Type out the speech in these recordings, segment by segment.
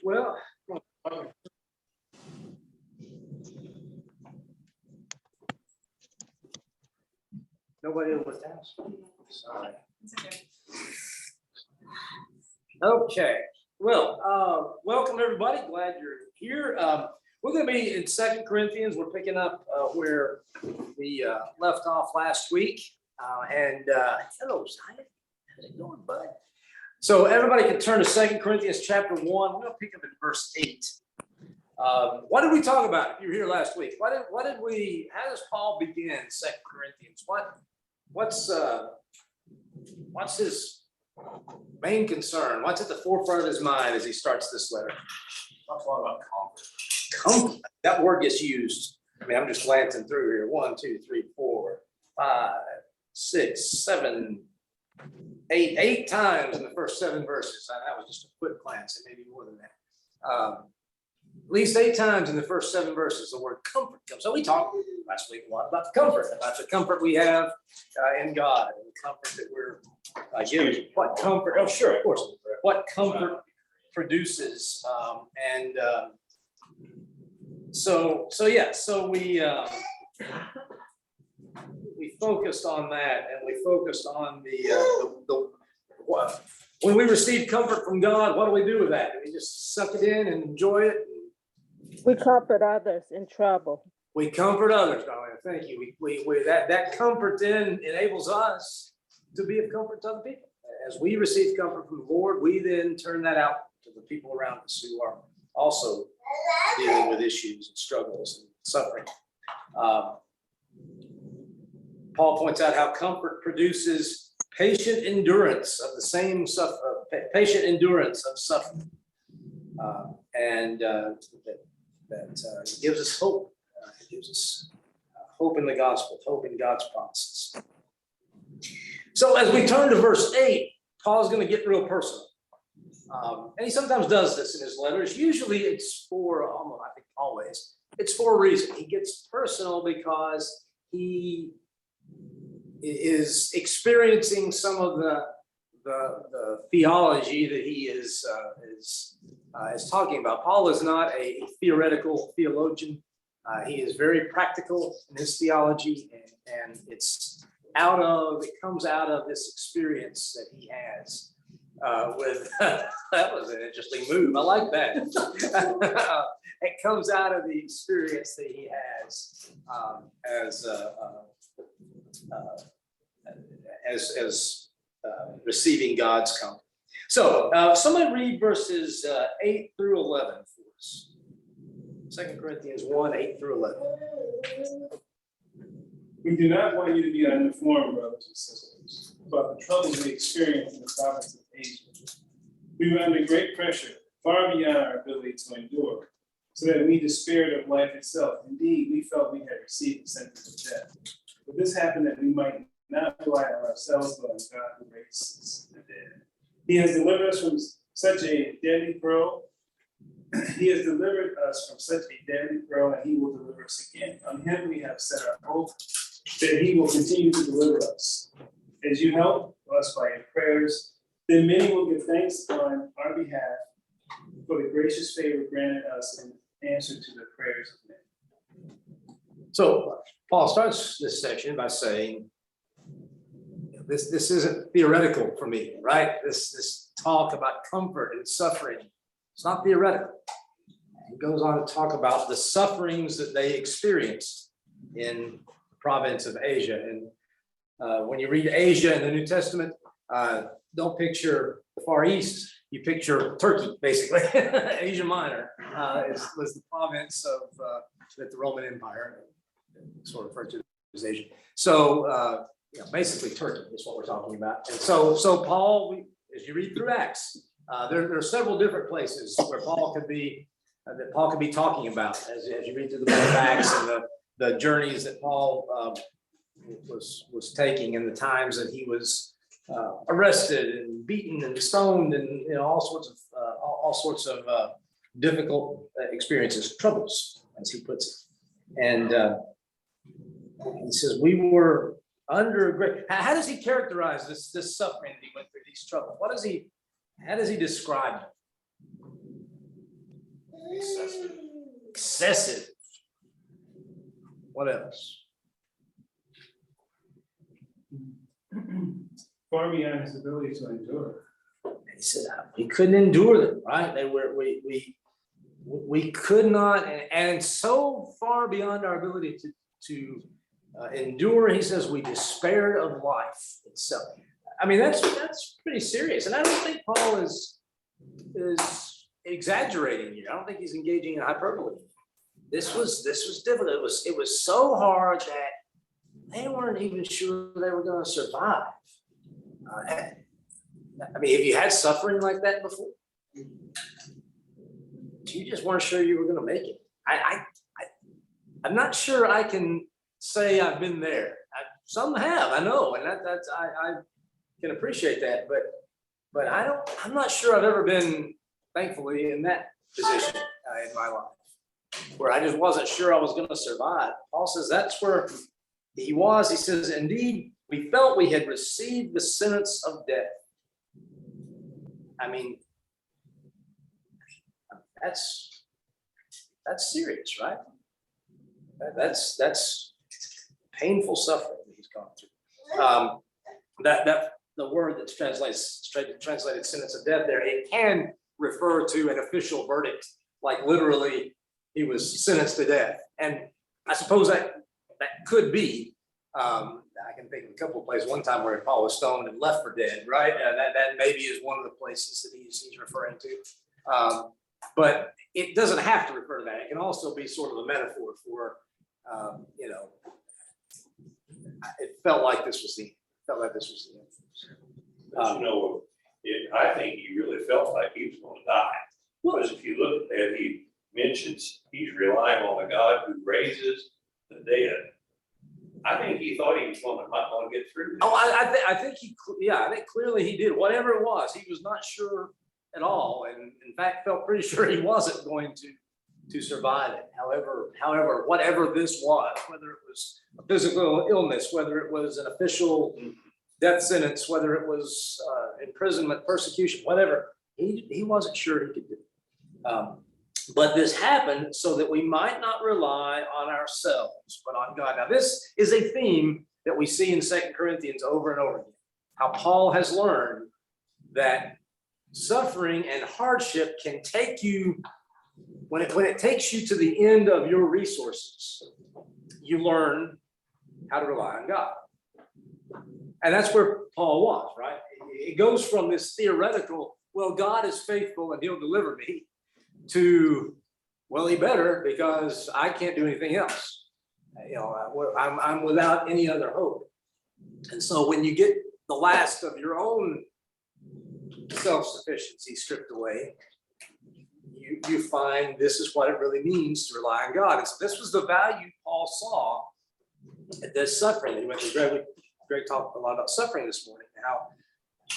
Well, nobody in the house. Sorry. It's okay. Okay. Well, welcome everybody. Glad you're here. We're going to be in 2 Corinthians. We're picking up where we left off last week. Hello, Simon. How's it going, bud? So everybody can turn to 2 Corinthians chapter 1. We're going to pick up at verse 8. What did we talk about? If you were here last week, how does Paul begin 2 Corinthians? What's his main concern? What's at the forefront of his mind as he starts this letter? Talks a lot about comfort. Comfort. That word gets used. I mean, I'm just glancing through here. 1, 2, 3, 4, 5, 6, 7, 8 times in the first 7 verses. That was just a quick glance, and maybe more than that. At least 8 times in the first 7 verses, the word comfort comes. So we talked last week a lot about the comfort we have in God, and the comfort that we're given. What comfort? Oh, sure, of course. What comfort produces, so we focused on that, and we focused on the what. When we receive comfort from God, what do we do with that? We just suck it in and enjoy it. We comfort others in trouble. We comfort others, darling. Thank you. That comfort then enables us to be of comfort to other people. As we receive comfort from the Lord, we then turn that out to the people around us who are also dealing with issues and struggles and suffering. Paul points out how comfort produces patient endurance of the same patient endurance of suffering, that gives us hope. It gives us hope in the gospel, hope in God's promises. So as we turn to verse 8, Paul's going to get real personal. And he sometimes does this in his letters. Usually it's I think always, it's for a reason. He gets personal because he is experiencing some of the theology that he is talking about. Paul is not a theoretical theologian. He is very practical in his theology, and it comes out of this experience that he has with that was an interesting move. I like that. It comes out of the experience that he has as receiving God's comfort. So somebody read verses 8 through 11 for us. 2 Corinthians 1, 8 through 11. We do not want you to be uninformed, brothers and sisters, about the troubles we experienced in the province of Asia. We were under great pressure, far beyond our ability to endure, so that we despaired of life itself. Indeed, we felt we had received the sentence of death. But this happened that we might not rely on ourselves, but on God who raises the dead. He has delivered us from such a deadly foe. He has delivered us from such a deadly foe, and he will deliver us again. On him we have set our hope that he will continue to deliver us. As you help us by your prayers, then many will give thanks on our behalf for the gracious favor granted us in answer to the prayers of men. So Paul starts this section by saying, this isn't theoretical for me, right? This talk about comfort and suffering, it's not theoretical. He goes on to talk about the sufferings that they experienced in the province of Asia. And when you read Asia in the New Testament, don't picture the Far East, you picture Turkey, basically. Asia Minor was the province of that the Roman Empire sort of referred to as Asia. So basically Turkey is what we're talking about. And so Paul, as you read through Acts, there are several different places where Paul could be talking about as you read through the book of Acts and the journeys that Paul was taking, and the times that he was arrested and beaten and stoned and all sorts of difficult experiences, troubles, as he puts it. And he says we were under great. How does he characterize this suffering that he went through, these troubles? How does he describe it? Excessive. What else? Far beyond his ability to endure. He said we couldn't endure them, right? We could not, and so far beyond our ability to endure. He says we despaired of life itself. I mean, that's pretty serious, and I don't think Paul is exaggerating here. I don't think he's engaging in hyperbole. This was difficult. It was so hard that they weren't even sure they were going to survive. I mean, have you had suffering like that before? You just weren't sure you were going to make it. I'm not sure I can say I've been there. Some have, I know, and I can appreciate that, but I'm not sure I've ever been, thankfully, in that position in my life, where I just wasn't sure I was going to survive. Paul says that's where he was. He says, indeed, we felt we had received the sentence of death. I mean, that's serious, right? That's painful suffering that he's gone through. That the word that's translated sentence of death there, it can refer to an official verdict, like literally he was sentenced to death. And I suppose that could be. I can think of a couple of places. One time where Paul was stoned and left for dead, right? That maybe is one of the places that he's referring to. But it doesn't have to refer to that. It can also be sort of a metaphor for, it felt like this was the end. I think he really felt like he was going to die. Because if you look at that, he mentions he's relying on the God who raises the dead. I think he thought he was not going to get through this. Oh, I think I think clearly he did. Whatever it was, he was not sure at all, and in fact felt pretty sure he wasn't going to survive it. However, whatever this was, whether it was a physical illness, whether it was an official death sentence, whether it was imprisonment, persecution, whatever, he wasn't sure he could do it. But this happened so that we might not rely on ourselves, but on God. Now, this is a theme that we see in 2 Corinthians over and over again. How Paul has learned that suffering and hardship can take you, when it takes you to the end of your resources, you learn how to rely on God. And that's where Paul was, right? It goes from this theoretical, well, God is faithful and he'll deliver me, to, well, he better, because I can't do anything else. I'm without any other hope. And so when you get the last of your own self-sufficiency stripped away, you find this is what it really means to rely on God. And so this was the value Paul saw at this suffering. He went to Greg talked a lot about suffering this morning,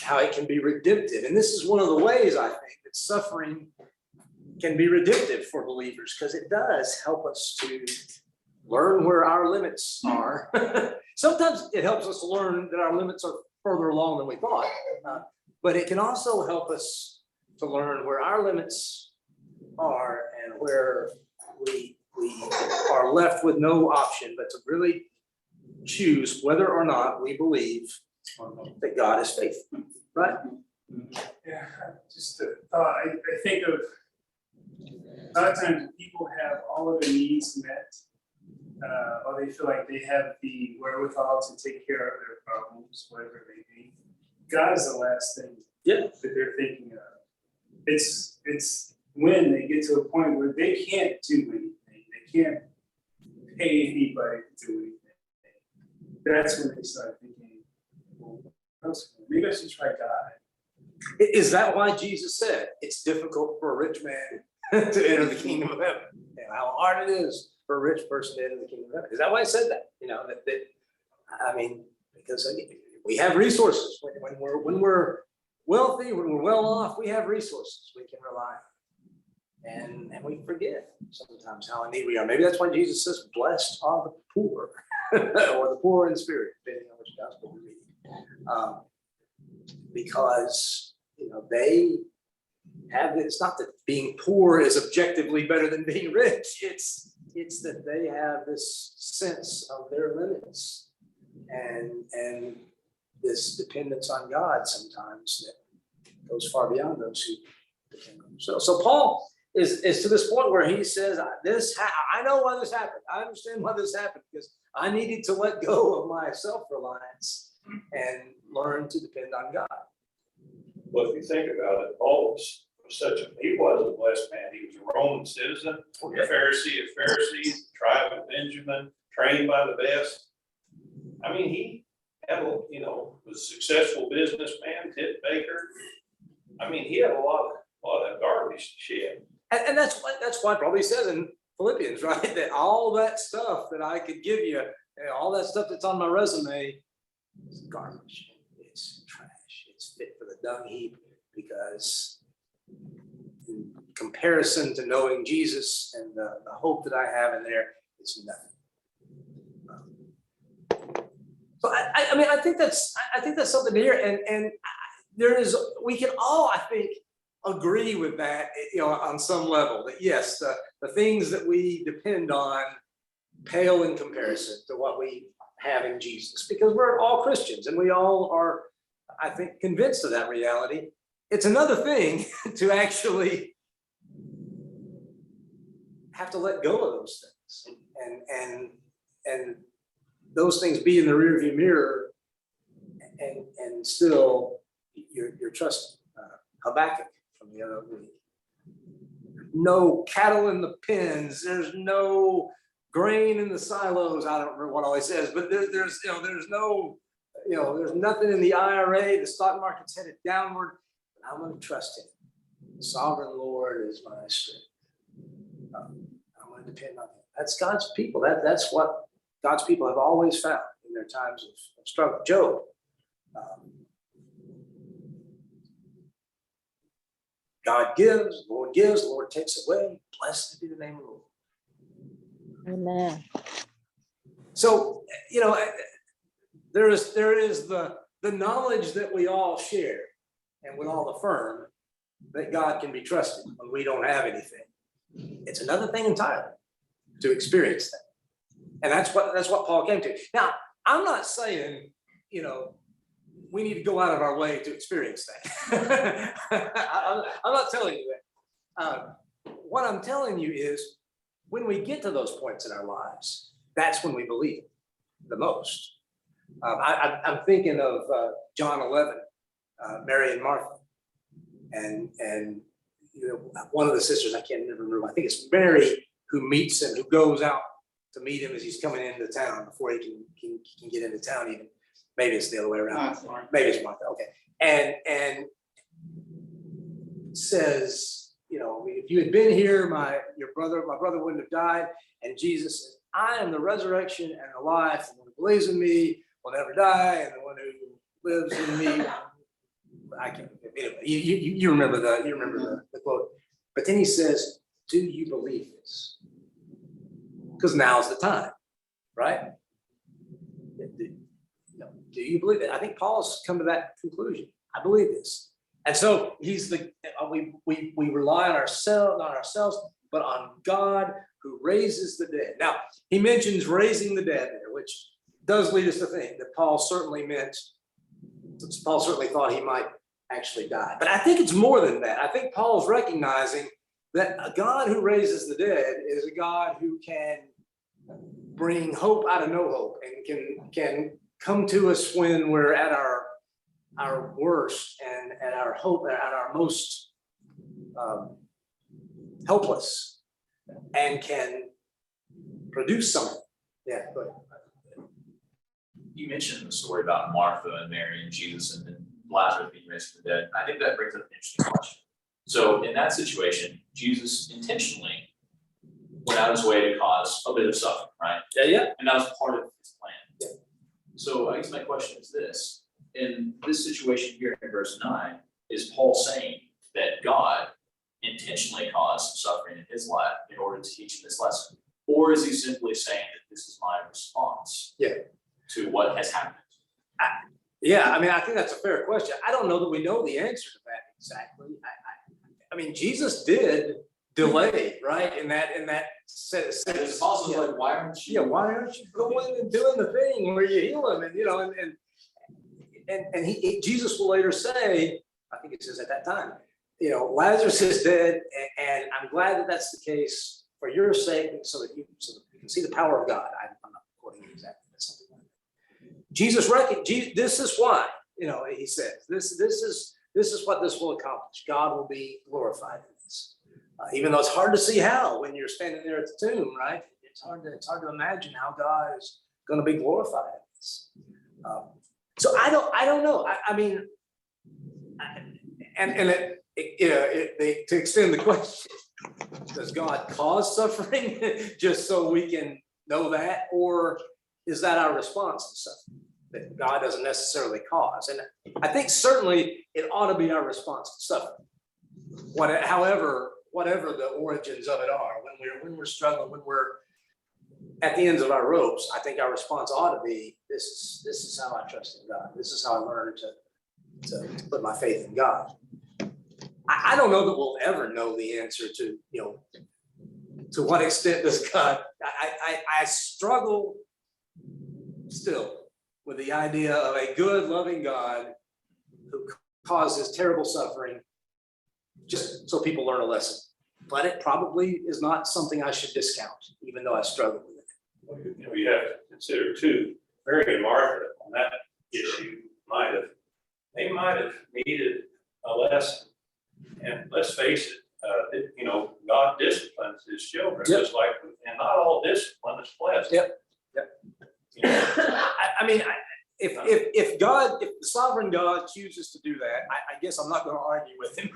how it can be redemptive. And this is one of the ways I think that suffering can be redemptive for believers, because it does help us to learn where our limits are. Sometimes it helps us to learn that our limits are further along than we thought, but it can also help us to learn where our limits are and where we are left with no option but to really choose whether or not we believe that God is faithful, right? Yeah, just I think of a lot of times people have all of their needs met, or they feel like they have the wherewithal to take care of their problems, whatever it may be. God is the last thing that they're thinking of. It's when they get to a point where they can't do anything, they can't pay anybody to do anything. That's when they start thinking, well, maybe I should try God. Is that why Jesus said it's difficult for a rich man to enter the kingdom of heaven? And how hard it is for a rich person to enter the kingdom of heaven? Is that why he said that? I mean, because we have resources. When we're wealthy, when we're well off, we have resources we can rely on. And we forget sometimes how in need we are. Maybe that's why Jesus says, blessed are the poor, or the poor in spirit, depending on which gospel we read. Because they it's not that being poor is objectively better than being rich. It's that they have this sense of their limits and this dependence on God sometimes that goes far beyond those who depend on themselves. So Paul is to this point where he says, I know why this happened. I understand why this happened, because I needed to let go of my self-reliance and learn to depend on God. Well, if you think about it, Paul was he was a blessed man. He was a Roman citizen, a Pharisee of Pharisees, tribe of Benjamin, trained by the best. I mean, he had was a successful businessman, tit baker. I mean, he had a lot of garbage to shed. And that's why probably says in Philippians, right, that all that stuff that I could give you, all that stuff that's on my resume is garbage. It's trash. It's fit for the dung heap, because in comparison to knowing Jesus and the hope that I have in there, it's nothing. So I mean, I think that's something to hear, and we can all, I think, agree with that, on some level, that yes, the things that we depend on pale in comparison to what we have in Jesus, because we're all Christians and we all are, I think, convinced of that reality. It's another thing to actually have to let go of those things and those things be in the rearview mirror, and still you're trusting Habakkuk from the other week. No cattle in the pens. There's no grain in the silos. I don't remember what always says, but there's no, there's nothing in the IRA. The stock market's headed downward. But I'm going to trust him. The sovereign Lord is my strength. I'm going to depend on him. That's God's people. That's what God's people have always found in their times of struggle. Job. God gives, the Lord takes away. Blessed be the name of the Lord. Amen. So, there is the knowledge that we all share and we all affirm that God can be trusted when we don't have anything. It's another thing entirely to experience that. And that's what Paul came to. Now, I'm not saying, we need to go out of our way to experience that. I'm not telling you that. What I'm telling you is, when we get to those points in our lives, that's when we believe the most. I'm thinking of John 11, Mary and Martha, and one of the sisters, I can't remember. I think it's Mary who meets him, who goes out to meet him as he's coming into town before he can get into town even. Maybe it's the other way around. Maybe it's Martha. Okay. And says, if you had been here, my brother wouldn't have died. And Jesus says, I am the resurrection and the life. The one who believes in me will never die, and the one who lives in me, I can't. Anyway, you remember the quote. But then he says, do you believe this? Because now's the time, right? Do you believe it? I think Paul's come to that conclusion. I believe this. And so we rely on ourselves, not ourselves, but on God who raises the dead. Now, he mentions raising the dead there, which does lead us to think that Paul certainly thought he might actually die. But I think it's more than that. I think Paul's recognizing that a God who raises the dead is a God who can bring hope out of no hope, and can come to us when we're at our worst and at our hope, at our most helpless, and can produce something. Yeah, go ahead. You mentioned the story about Martha and Mary and Jesus and then Lazarus being raised from the dead. I think that brings up an interesting question. So in that situation, Jesus intentionally went out of his way to cause a bit of suffering, right? Yeah. And that was part of his plan. Yeah. So I guess my question is this. In this situation here in verse 9, is Paul saying that God intentionally caused some suffering in his life in order to teach him this lesson? Or is he simply saying that this is my response to what has happened? Yeah, I mean, I think that's a fair question. I don't know that we know the answer to that exactly. I mean, Jesus did delay, right? In that sense. And the apostles were like, why aren't you? Yeah, why aren't you going and doing the thing where you heal him? And, you know, and Jesus will later say, I think it says at that time, you know, Lazarus is dead, and I'm glad that that's the case for your sake, so that you can see the power of God. I'm not quoting it exactly, but something like that. Jesus recognized, this is why, you know, he says, this is what this will accomplish. God will be glorified in this. Even though it's hard to see how when you're standing there at the tomb, right? It's hard to imagine how God is going to be glorified in this. So I don't know. I mean, to extend the question, does God cause suffering just so we can know that, or is that our response to suffering that God doesn't necessarily cause? And I think certainly it ought to be our response to suffering, whatever the origins of it are. When we're struggling, when we're at the ends of our ropes, I think our response ought to be, this is how I trust in God. This is how I learned to put my faith in God. I don't know that we'll ever know the answer to, you know, to what extent does God, I struggle still with the idea of a good, loving God who causes terrible suffering just so people learn a lesson. But it probably is not something I should discount, even though I struggle with it. You know, you have to consider too, Mary and Martha on that issue they might have needed a lesson. And let's face it, you know, God disciplines his children, just like, and not all discipline is pleasant. Yep. You know, I mean, if the sovereign God chooses to do that, I guess I'm not going to argue with him.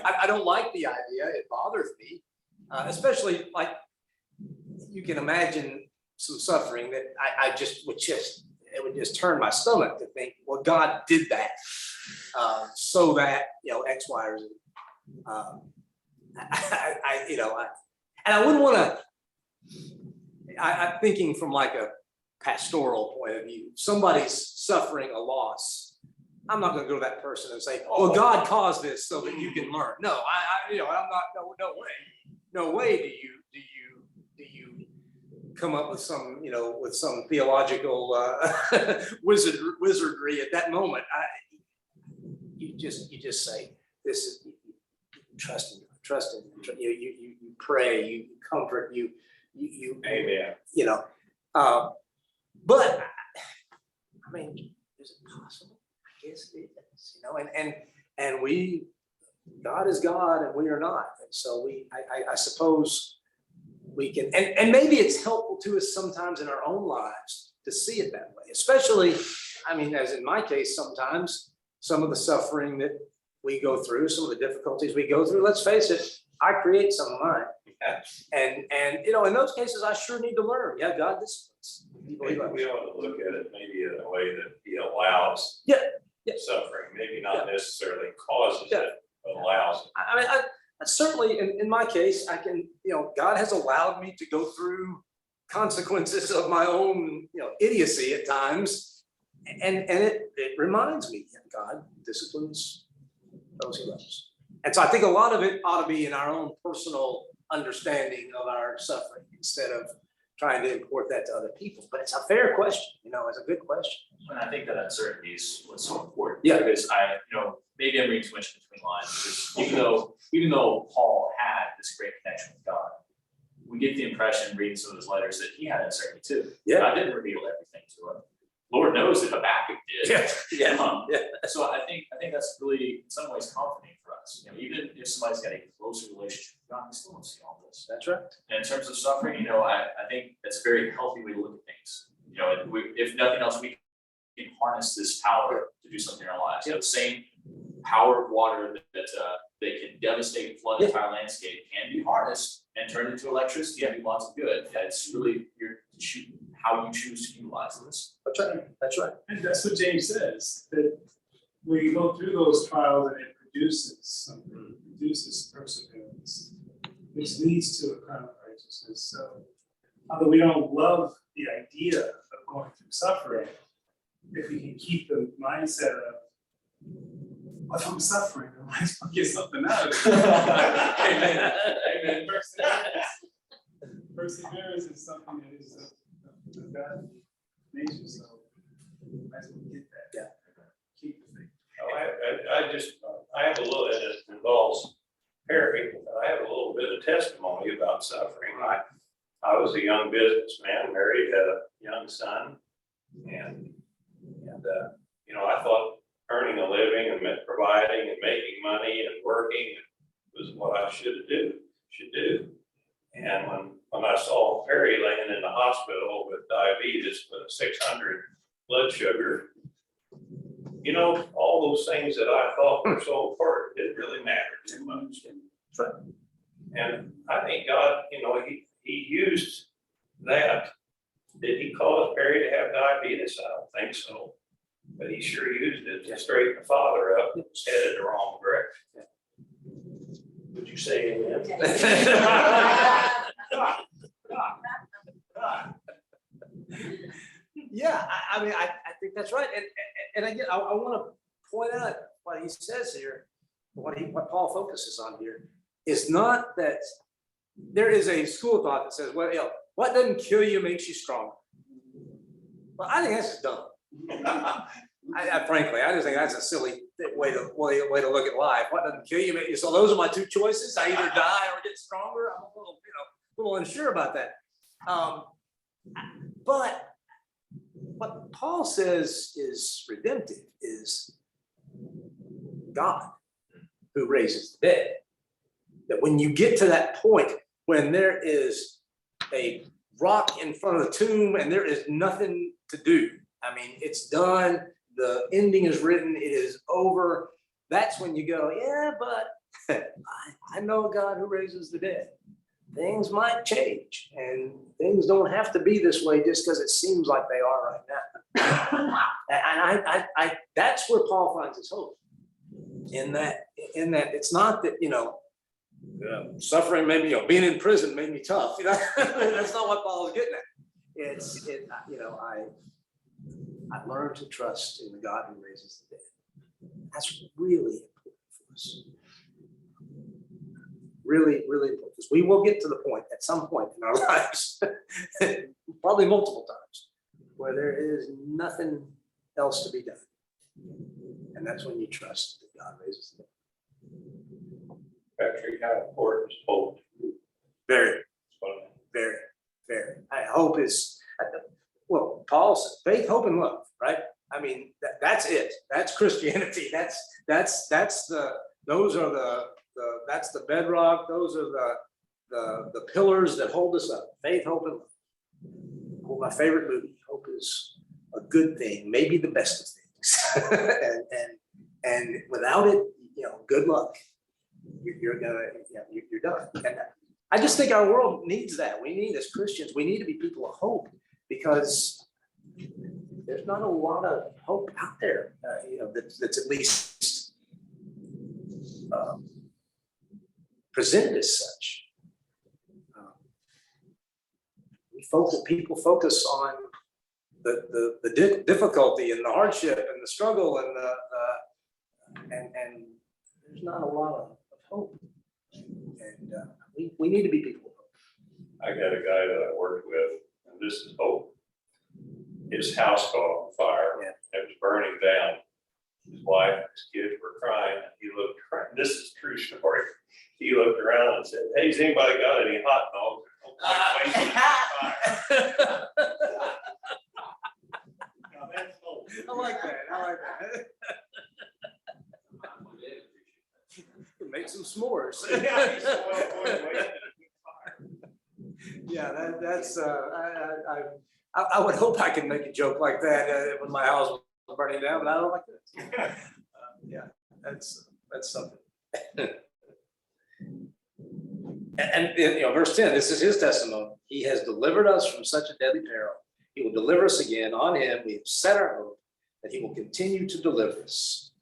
I don't like the idea. It bothers me, especially like you can imagine some suffering that it would just turn my stomach to think, well, God did that so that, you know, X, Y, or Z. And I wouldn't want to. I'm thinking from like a pastoral point of view. Somebody's suffering a loss. I'm not going to go to that person and say, "Well, God caused this so that you can learn." No, I'm not. No way. Do you come up with some theological wizardry at that moment? You just say, "This is trust in God. You pray, you comfort, you Amen. You know, but I mean, is it possible? I guess it is. You know, and God is God and we are not, and so I suppose we can, and maybe it's helpful to us sometimes in our own lives to see it that way. Especially, I mean, as in my case, sometimes some of the suffering that we go through, some of the difficulties we go through, let's face it, I create some of mine. And you know, in those cases, I sure need to learn. Yeah, God disciplines. Maybe we ought to look at it maybe in a way that he allows suffering, maybe not necessarily causes it, but allows it. I mean, I certainly, in my case, I can, you know, God has allowed me to go through consequences of my own, you know, idiocy at times. And it reminds me that God disciplines those he loves. And so I think a lot of it ought to be in our own personal understanding of our suffering instead of trying to import that to other people. But it's a fair question, you know, it's a good question. And I think that uncertainty is what's so important. Yeah. Because maybe I'm reading too much between lines, because even though Paul had this great connection with God, we get the impression reading some of his letters that he had uncertainty too. Yeah. God didn't reveal everything to him. Lord knows that Habakkuk did. Yeah. So I think that's really in some ways comforting for us. You know, even if somebody's got a closer relationship with God, we still don't see all this. That's right. And in terms of suffering, you know, I think that's a very healthy way to look at things. You know, if nothing else, we can harness this power to do something in our lives. You know, the same power of water that can devastate and flood the entire landscape can be harnessed and turned into electricity and do lots of good. It's really how you choose to utilize this. That's right. And that's what James says, that when you go through those trials and it produces something, it produces perseverance, which leads to a crown of righteousness. So although we don't love the idea of going through suffering, if we can keep the mindset of Well, if I'm suffering, I might as well get something out of it. Amen. Amen. Perseverance is something that is of God's nature, so might as well get that. Yeah. Keep the faith. Oh, I have a little, and it involves Perry, I have a little bit of testimony about suffering. I was a young businessman, married, had a young son, and you know, I thought earning a living and providing and making money and working was what I should do. And when I saw Perry laying in the hospital with diabetes with a 600 blood sugar, you know, all those things that I thought were so important didn't really matter too much. And I think God, you know, he used that. Did he cause Perry to have diabetes? I don't think so. But he sure used it to straighten the father up that was headed the wrong direction. Would you say amen? Yeah, I mean, I think that's right. And again, I want to point out what he says here, what Paul focuses on here, is not that there is a school of thought that says, well, you know, what doesn't kill you makes you stronger. Well, I think that's just dumb. Frankly, I just think that's a silly way to look at life. What doesn't kill you makes you. So those are my two choices. I either die or get stronger. I'm a little unsure about that. But what Paul says is redemptive is God who raises the dead. That when you get to that point when there is a rock in front of the tomb and there is nothing to do, I mean, it's done, the ending is written, it is over. That's when you go, yeah, but I know a God who raises the dead. Things might change and things don't have to be this way just because it seems like they are right now. And I that's where Paul finds his hope. In that it's not that, you know, suffering made me, you know, being in prison made me tough. You know, that's not what Paul is getting at. You know, I learned to trust in the God who raises the dead. That's really important for us. Really, really important. Because we will get to the point at some point in our lives, probably multiple times, where there is nothing else to be done. And that's when you trust that God raises the dead. Patrick, how important is hope? Very, very, very. I hope is, well, Paul said faith, hope, and love, right? I mean, that's it. That's Christianity. That's the bedrock. Those are the pillars that hold us up. Faith, hope, and love. Well, my favorite movie. Hope is a good thing, maybe the best of things. and without it, you know, good luck. You're done. And I just think our world needs that. We need, as Christians, we need to be people of hope, because there's not a lot of hope out there, you know, that's at least presented as such. People focus on the difficulty and the hardship and the struggle and there's not a lot of hope. And we need to be people of hope. I got a guy that I worked with, and this is hope. His house caught on fire. Yeah. It was burning down. His wife and his kids were crying. He looked around. This is a true story. He looked around and said, "Hey, has anybody got any hot dogs? There's no place wasting the fire." Now that's hope. I like that. Make some s'mores. Yeah, he's so well wasting the fire. Yeah, I would hope I can make a joke like that when my house was burning down, but I don't like that. Yeah, that's something. And you know, verse 10, this is his testimony. He has delivered us from such a deadly peril. He will deliver us again. On him we have set our hope that he will continue to deliver us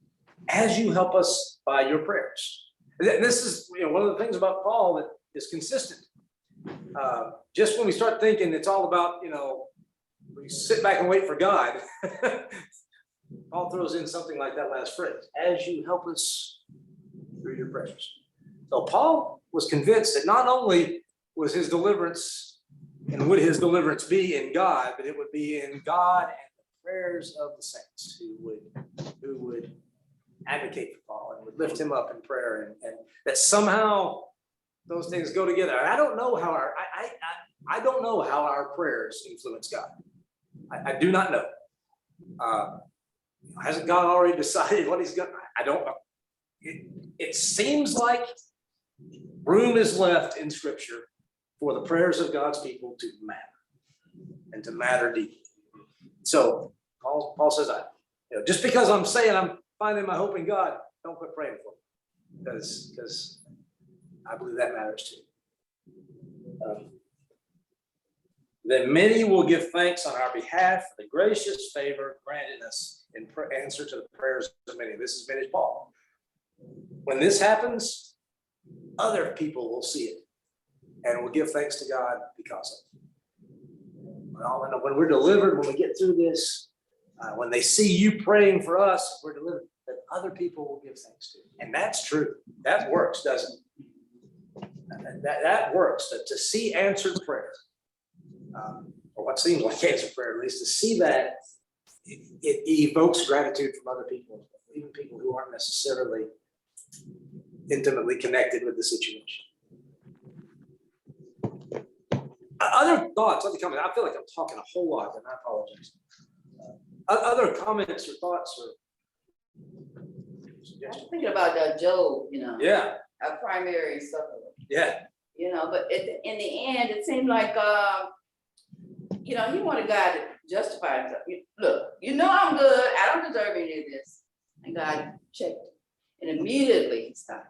as you help us by your prayers. And this is, you know, one of the things about Paul that is consistent. Just when we start thinking it's all about, you know, we sit back and wait for God, Paul throws in something like that last phrase, as you help us through your pressures. So Paul was convinced that not only was his deliverance and would his deliverance be in God, but it would be in God and the prayers of the saints who would advocate for Paul and would lift him up in prayer, and that somehow those things go together. I don't know how I don't know how our prayers influence God. I do not know. Hasn't God already decided what he's going to? I don't know. It seems like room is left in Scripture for the prayers of God's people to matter and to matter deeply. So Paul says, just because I'm saying I'm finding my hope in God, don't quit praying for me, because I believe that matters too. Then many will give thanks on our behalf for the gracious favor granted us in answer to the prayers of many. This has been his Paul. When this happens, other people will see it and will give thanks to God because of it. When we're delivered, when we get through this, when they see you praying for us, we're delivered, that other people will give thanks to. And that's true. That works, doesn't it? That works, to see answered prayer. Or what seems like answered prayer, at least to see that, it evokes gratitude from other people, even people who aren't necessarily intimately connected with the situation. Other thoughts, other comments. I feel like I'm talking a whole lot, and I apologize. Other comments or thoughts or I'm thinking about Job, yeah, a primary sufferer, yeah, but in the end, it seemed like, he wanted God to justify himself. Look, I'm good. I don't deserve any of this. And God checked, and immediately he stopped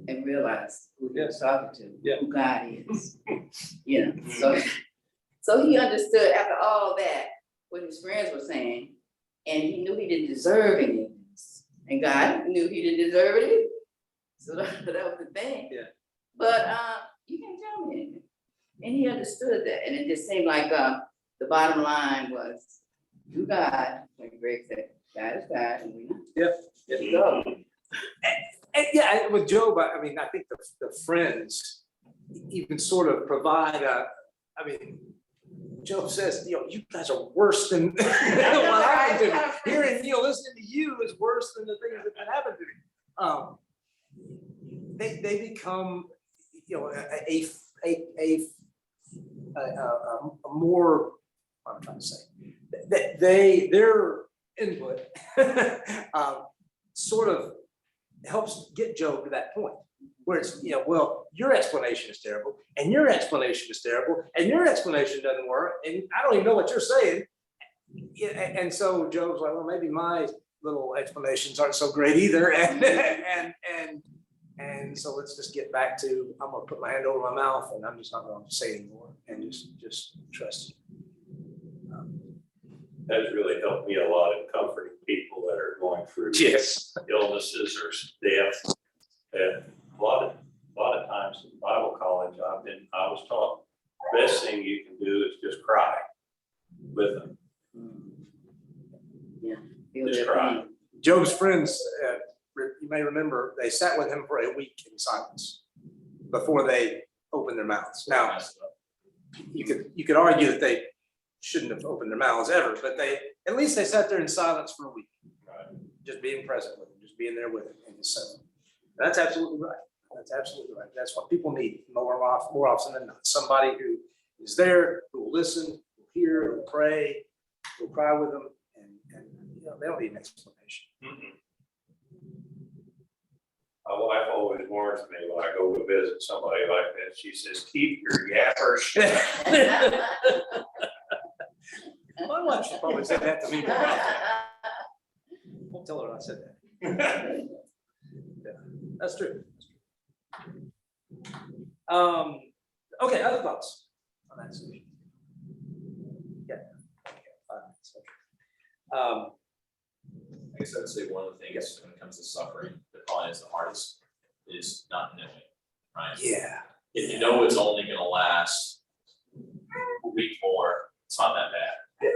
and realized who he was talking to, who God is. So he understood after all that what his friends were saying, and he knew he didn't deserve any of this, and God knew he didn't deserve it either. So that was the thing. Yeah. But you can't tell me anything. And he understood that. And it just seemed like the bottom line was, to God, like Greg said, God is God, and we know. Yeah. So, And with Job, I think the friends even sort of provide Job says, you guys are worse than what happened to me. Hearing, listening to you is worse than the things that happened to me. They become, a more, what I'm trying to say, their input sort of helps get Job to that point where it's, your explanation is terrible, and your explanation is terrible, and your explanation doesn't work, and I don't even know what you're saying. And so Job's like, well, maybe my little explanations aren't so great either, and so let's just get back to, I'm gonna put my hand over my mouth, and I'm just not gonna say anymore, and just trust you. That has really helped me a lot in comforting people that are going through illnesses or death. And a lot of times in Bible college, I was taught the best thing you can do is just cry with them. Just cry. Job's friends, you may remember, they sat with him for a week in silence before they opened their mouths. Now, you could argue that they shouldn't have opened their mouths ever, but at least they sat there in silence for a week, just being present with him, just being there with him in his son. That's absolutely right. That's absolutely right. That's what people need more often than not. Somebody who is there, who will listen, who will hear, who will pray, who will cry with them, and they don't need an explanation. My wife always warns me when I go to visit somebody like that. She says, "Keep your yapper shut." My wife should probably say that to me. Won't tell her I said that. Yeah, that's true. Okay, other thoughts on that solution? Yeah. Okay, 5 minutes. Okay. I guess I would say one of the things when it comes to suffering that probably is the hardest is not knowing, right? Yeah. If you know it's only gonna last a week more, it's not that bad. It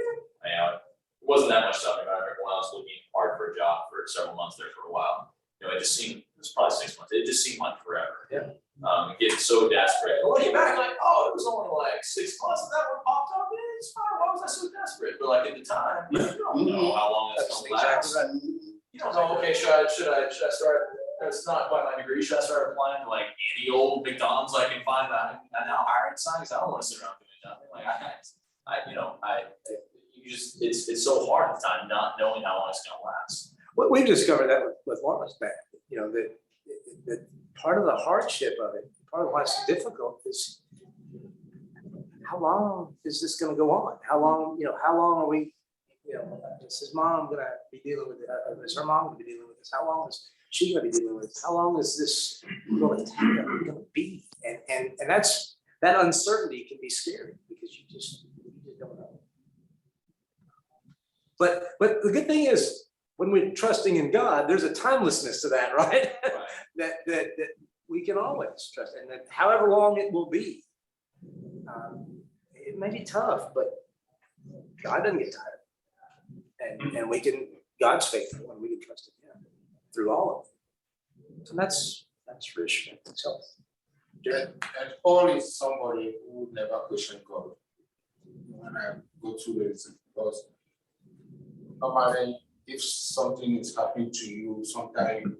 wasn't that much suffering, but well, was looking hard for a job for several months there for a while. You know, it was probably 6 months. It just seemed like forever. Yeah. Getting so desperate. Looking back, like, oh, it was only like 6 months and that one popped up. Yeah, it's fine. Why was I so desperate? But like at the time, you don't know how long it's That's gonna last. exactly right. You don't know, okay, should I start, that's not quite my degree, should I start applying to like any old McDonald's I can find that I'm now hiring signs? I don't wanna sit around doing nothing, like it's so hard at the time, not knowing how long it's gonna last. Well, we've discovered that with Laura's back, you know, that part of the hardship of it, part of why it's difficult is how long is this gonna go on? How long are we, is his mom gonna be dealing with it? Is her mom gonna be dealing with this? How long is she gonna be dealing with this? How long is this gonna be? And that uncertainty can be scary because you just don't know. But the good thing is, when we're trusting in God, there's a timelessness to that, right? that we can always trust, and that however long it will be, it may be tough, but God doesn't get tired, and God's faithful, and we can trust in Him through all of it. So that's reassuring. So, And Paul is somebody who never questioned God. When I go through this, because normally, if something is happening to you, sometimes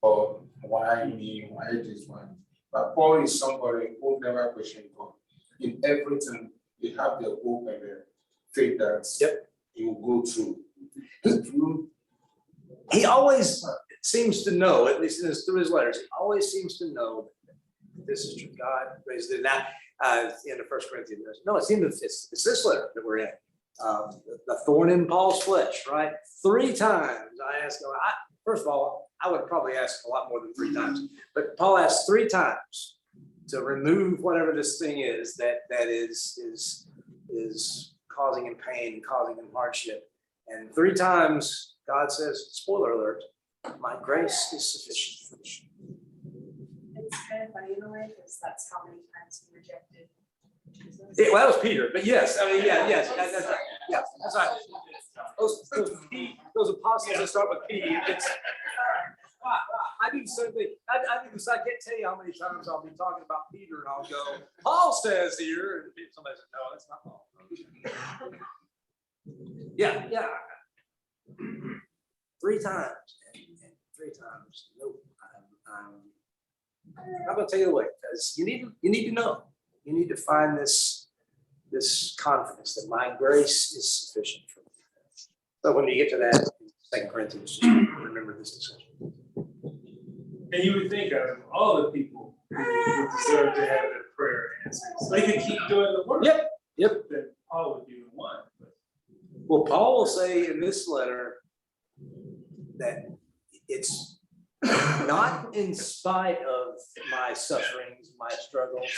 or why me, why this one. But Paul is somebody who never questioned God. In everything, they have the hope and the faith that you will go through. He always seems to know, at least through his letters, he always seems to know that this is true. God raised it. Now, in the 1 Corinthians, no, it's this letter that we're in. The thorn in Paul's flesh, right? 3 times I asked him. First of all, I would probably ask a lot more than 3 times, but Paul asked 3 times to remove whatever this thing is that is causing him pain and causing him hardship. And 3 times God says, spoiler alert, my grace is sufficient for you. It's kind of funny in a way, because that's how many times he rejected Jesus. Yeah, well, that was Peter, but yes, I mean, yes, that's right. Those apostles that start with P, I do the same thing. I can't tell you how many times I'll be talking about Peter and I'll go, Paul says here, and somebody says, no, that's not Paul. Yeah. 3 times, and 3 times, nope. I'm gonna tell you the way, because you need to know. You need to find this confidence that my grace is sufficient for me. So when you get to that, 2 Corinthians, just remember this discussion. And you would think of all the people who would deserve to have their prayer answered. So they could keep doing the work. Yep. That Paul would be the one. Well, Paul will say in this letter that it's not in spite of my sufferings, my struggles,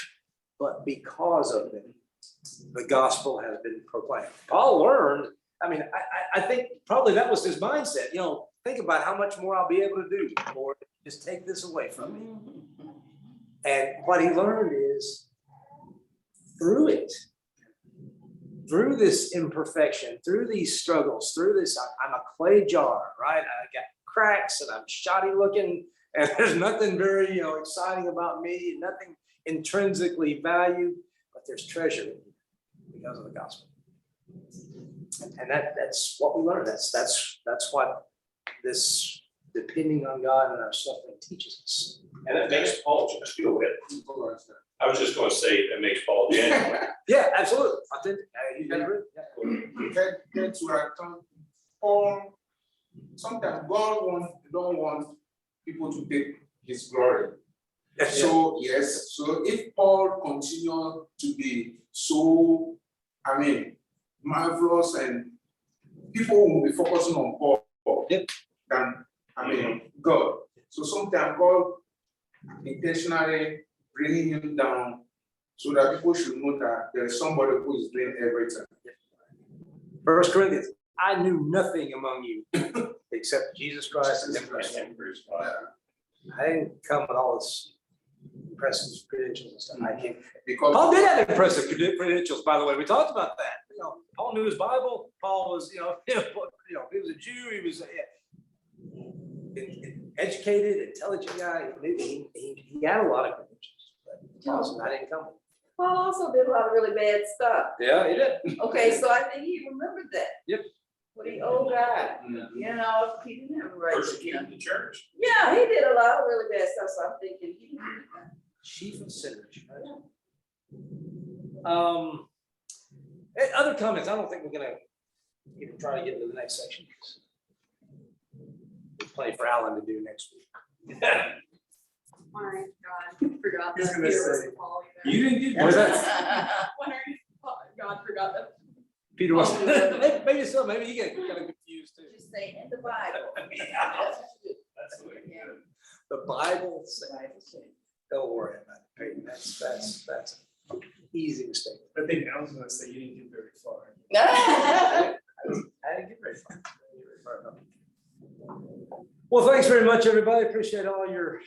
but because of them, the gospel has been proclaimed. Paul learned, I think probably that was his mindset. Think about how much more I'll be able to do, Lord, just take this away from me. And what he learned is through this imperfection, through these struggles, through this, I'm a clay jar, right? I got cracks and I'm shoddy looking and there's nothing very, exciting about me, nothing intrinsically valued, but there's treasure in me because of the gospel. And that's what we learn. That's what this depending on God and our suffering teaches us. And it makes Paul just feel it. I was just gonna say that makes Paul genuine. Yeah, absolutely. Authentic. You got it. Yeah. Get to our tongue. Paul, sometimes God don't want people to take his glory. So if Paul continues to be so, marvelous, and people will be focusing on Paul than God. So sometimes God intentionally bringing him down so that people should know that there is somebody who is doing everything. 1 Corinthians, I knew nothing among you except Jesus Christ and Him crucified. I didn't come with all this impressive credentials and stuff. I came because Paul did have impressive credentials, by the way. We talked about that. Paul knew his Bible. Paul was, he was a Jew, he was an educated, intelligent guy. Maybe he had a lot of credentials, but Paul said, I didn't come. Paul also did a lot of really bad stuff. Yeah, he did. Okay, so I think he remembered that. Yep. But he old guy, he didn't have a right to, Persecuting the church. yeah, he did a lot of really bad stuff, so I'm thinking he didn't do that. Chief of sinners, right? Other comments, I don't think we're gonna even try to get into the next section. There's plenty for Alan to do next week. My God, forgot He's that gonna Peter was say, a Paul either. You didn't get. What was that? Wondering if God forgot that. Peter was, maybe so, maybe he got kind of confused too. Just say in the Bible. Yeah, that's the way to do it. The Bible says, don't worry about it, Peyton, that's an easy mistake. I think Alan's gonna say you didn't get very far. I didn't get very far. Well, thanks very much, everybody. Appreciate all your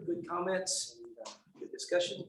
good comments and good discussion.